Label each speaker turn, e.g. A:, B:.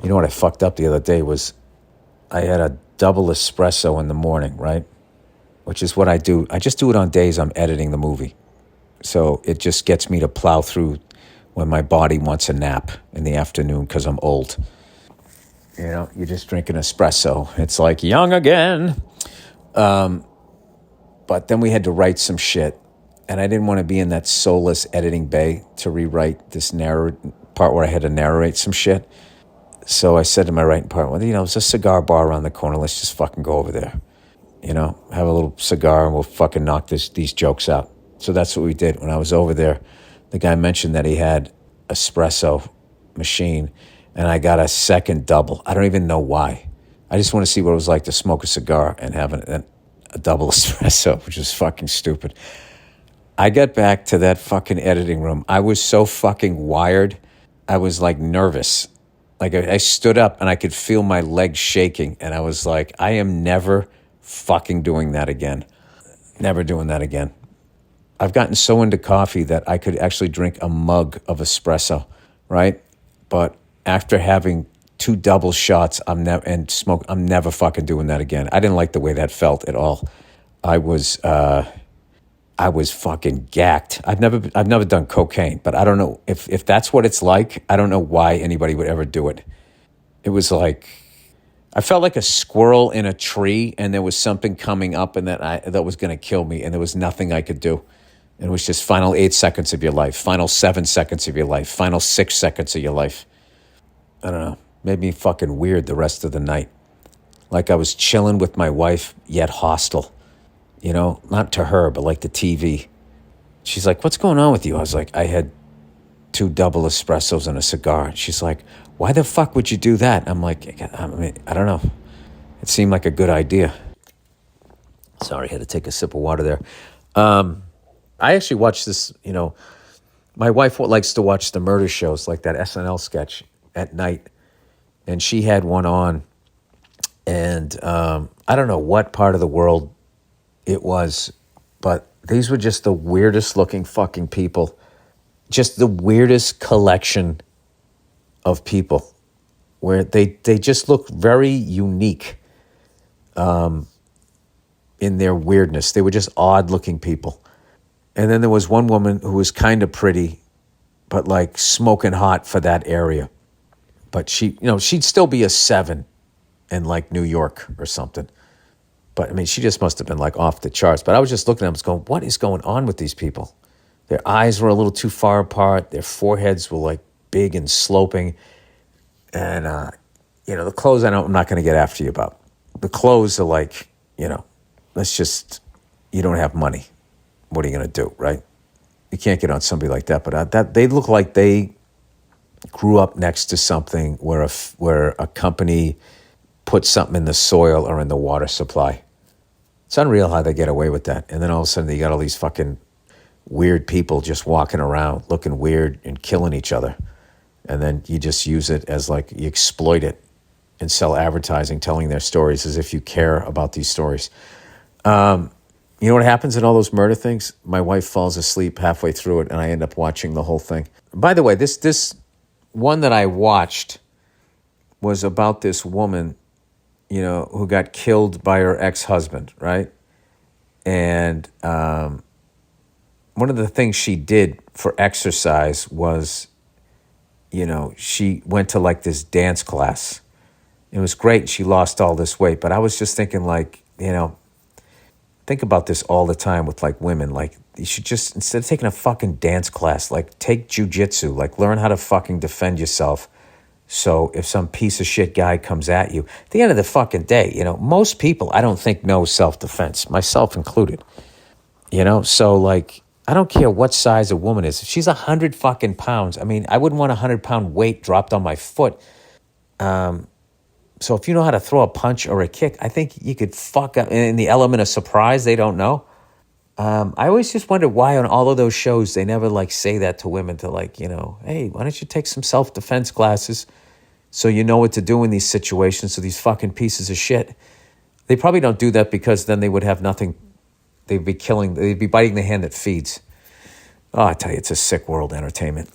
A: You know what I fucked up the other day was I had a double espresso in the morning, right? Which is what I do. I just do it on days I'm editing the movie. So it just gets me to plow through when my body wants a nap in the afternoon because I'm old. You know, you just drink an espresso. It's like young again. But then we had to write some shit. And I didn't want to be in that soulless editing bay to rewrite this part where I had to narrate some shit. So I said to my writing partner, well, you know, there's a cigar bar around the corner. Let's just fucking go over there. You know, have a little cigar and we'll fucking knock these jokes out. So that's what we did. When I was over there, the guy mentioned that he had espresso machine and I got a second double. I don't even know why. I just want to see what it was like to smoke a cigar and have a double espresso, which is fucking stupid. I got back to that fucking editing room. I was so fucking wired. I was like nervous. Like I stood up and I could feel my legs shaking. And I was like, I am never fucking doing that again. Never doing that again. I've gotten so into coffee that I could actually drink a mug of espresso, right? But after having 2 double shots, I'm never fucking doing that again. I didn't like the way that felt at all. I was fucking gacked. I've never done cocaine, but I don't know if that's what it's like. I don't know why anybody would ever do it. It was like I felt like a squirrel in a tree, and there was something coming up, and that was going to kill me, and there was nothing I could do. And it was just final 8 seconds of your life, final 7 seconds of your life, final 6 seconds of your life. I don't know. Made me fucking weird the rest of the night. Like I was chilling with my wife, yet hostile. You know, not to her, but like the TV. She's like, what's going on with you? I was like, I had 2 double espressos and a cigar. She's like, why the fuck would you do that? I'm like, I don't know. It seemed like a good idea. Sorry, I had to take a sip of water there. I actually watched this, you know, my wife likes to watch the murder shows like that SNL sketch at night. And she had one on. And I don't know what part of the world it was, but these were just the weirdest looking fucking people. Just the weirdest collection of people where they just look very unique in their weirdness. They were just odd looking people. And then there was one woman who was kind of pretty, but like smoking hot for that area. But she, you know, she'd still be a 7 in like New York or something. But I mean, she just must have been like off the charts. But I was just looking at them, going, what is going on with these people? Their eyes were a little too far apart. Their foreheads were like big and sloping. And, you know, the clothes I'm not going to get after you about. The clothes are like, you know, you don't have money. What are you going to do, right? You can't get on somebody like that. But they look like they grew up next to something where a company put something in the soil or in the water supply. It's unreal how they get away with that. And then all of a sudden you got all these fucking weird people just walking around looking weird and killing each other. And then you just use it as like, you exploit it and sell advertising, telling their stories as if you care about these stories. You know what happens in all those murder things? My wife falls asleep halfway through it and I end up watching the whole thing. By the way, this one that I watched was about this woman, you know, who got killed by her ex-husband, right? And one of the things she did for exercise was, you know, she went to like this dance class. It was great. She lost all this weight. But I was just thinking like, you know, think about this all the time with like women. Like you should just, instead of taking a fucking dance class, like take jujitsu, like learn how to fucking defend yourself. So if some piece of shit guy comes at you, at the end of the fucking day, you know, most people I don't think know self-defense, myself included. You know, so like, I don't care what size a woman is. If she's 100 fucking pounds, I mean, I wouldn't want 100-pound weight dropped on my foot. So if you know how to throw a punch or a kick, I think you could fuck up. In the element of surprise, they don't know. I always just wonder why on all of those shows, they never like say that to women to like, you know, hey, why don't you take some self-defense classes so you know what to do in these situations, so these fucking pieces of shit. They probably don't do that because then they would have nothing. They'd be biting the hand that feeds. Oh, I tell you, it's a sick world, entertainment.